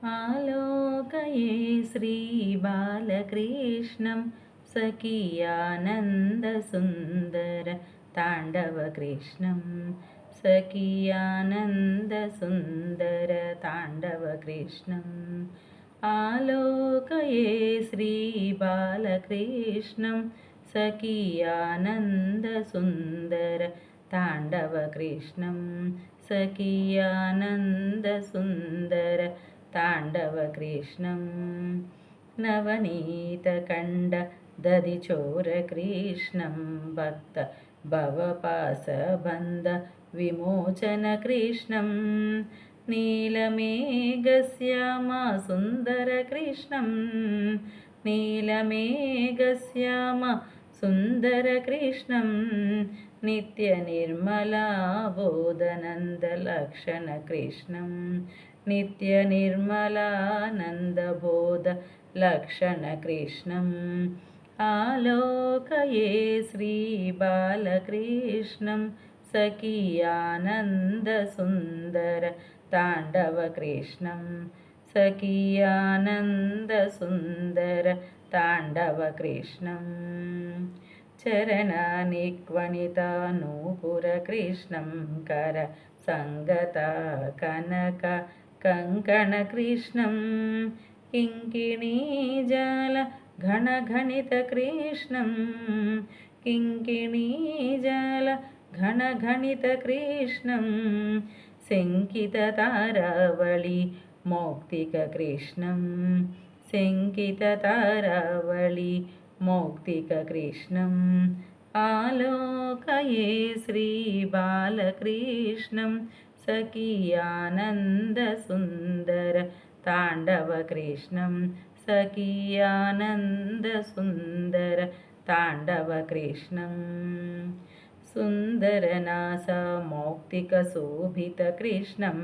आलोकये श्रीबालकृष्णं सखियानन्दसुन्दर ताण्डवकृष्णं सखियानन्दसुन्दर ताण्डवकृष्णम् आलोकये श्रीबालकृष्णं सखियानन्दसुन्दर ताण्डवकृष्णं सखियानन्दसुन्दर ताण्डवकृष्णं नवनीतकण्ड दधिचोरकृष्णं भक्त भवपासबन्ध विमोचनकृष्णं नीलमेघश्यामा सुन्दरकृष्णं नीलमेघश्यामा सुन्दरकृष्णं नित्यनिर्मलाबोधनन्दलक्षणकृष्णं नित्यनिर्मलानन्दबोधलक्षणकृष्णम् आलोकये श्रीबालकृष्णं सखियानन्दसुन्दर ताण्डवकृष्णं सखियानन्दसुन्दर ताण्डवकृष्णम् चरणनिक्वणितानूपुरकृष्णं कर सङ्गता कनक कङ्कणकृष्णं किङ्किणीजाल घणघणितकृष्णं किङ्किणीजाल घणघणितकृष्णं शङ्किततारावळि मौक्तिककृष्णं शङ्किततारावळि मौक्तिककृष्णम् आलोकये श्रीबालकृष्णं सखियानन्दसुन्दर ताण्डवकृष्णं सखियानन्दसुन्दर ताण्डवकृष्णम् सुन्दरनासा मौक्तिकशोभितकृष्णं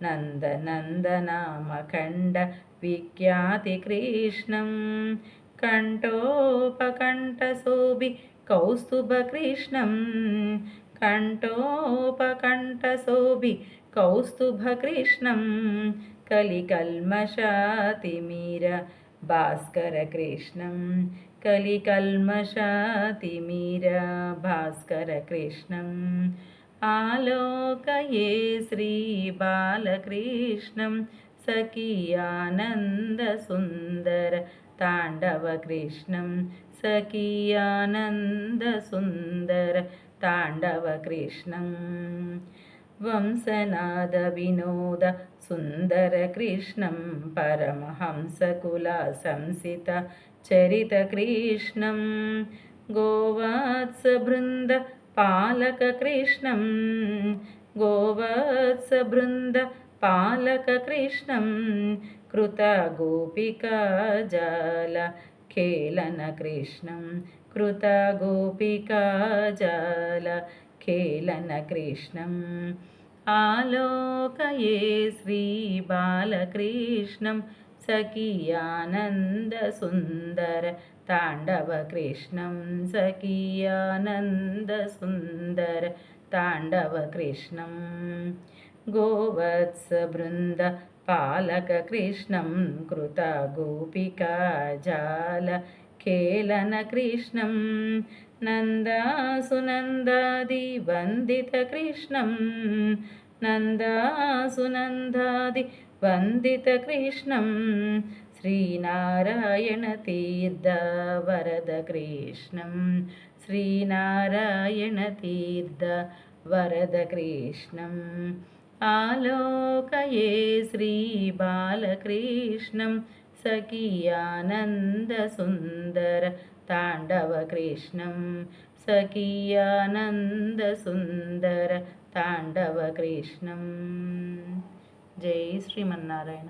नन्दनन्दनामखण्ड विख्यातिकृष्णं कण्ठोपकण्ठशोभि कौस्तुभकृष्णं कण्ठोपकण्ठशोभि कौस्तुभकृष्णं कलिकल्मषातिमीर भास्करकृष्णं कलिकल्मषातिमीर भास्करकृष्णम् आलोकये श्रीबालकृष्णं सखियानन्दसुन्दर ताण्डवकृष्णं सखियानन्दसुन्दर ताण्डवकृष्णं वंशनादविनोद सुन्दरकृष्णं परमहंसकुलसंसित चरितकृष्णं गोवत्सबृन्द पालककृष्णं गोवत्सबृन्द पालककृष्णं कृतगोपिकाजाल खेलनकृष्णं कृतगोपिकाजाल खेलनकृष्णम् आलोकये श्रीबालकृष्णं सखियानन्दसुन्दर ताण्डवकृष्णं सखियानन्दसुन्दर ताण्डवकृष्णं गोवत्सबृन्द पालककृष्णं कृतगोपिकाजाल खेलनकृष्णं नन्दासुनन्दादिवन्दितकृष्णं नन्दासुनन्दादिवन्दितकृष्णं श्रीनारायणतीर्थवरदकृष्णं श्रीनारायणतीर्थवरदकृष्णम् आलोकये श्रीबालकृष्णं सखियानन्दसुन्दर ताण्डवकृष्णं सखियानन्दसुन्दर ताण्डवकृष्णं जय श्रीमन्नारायण।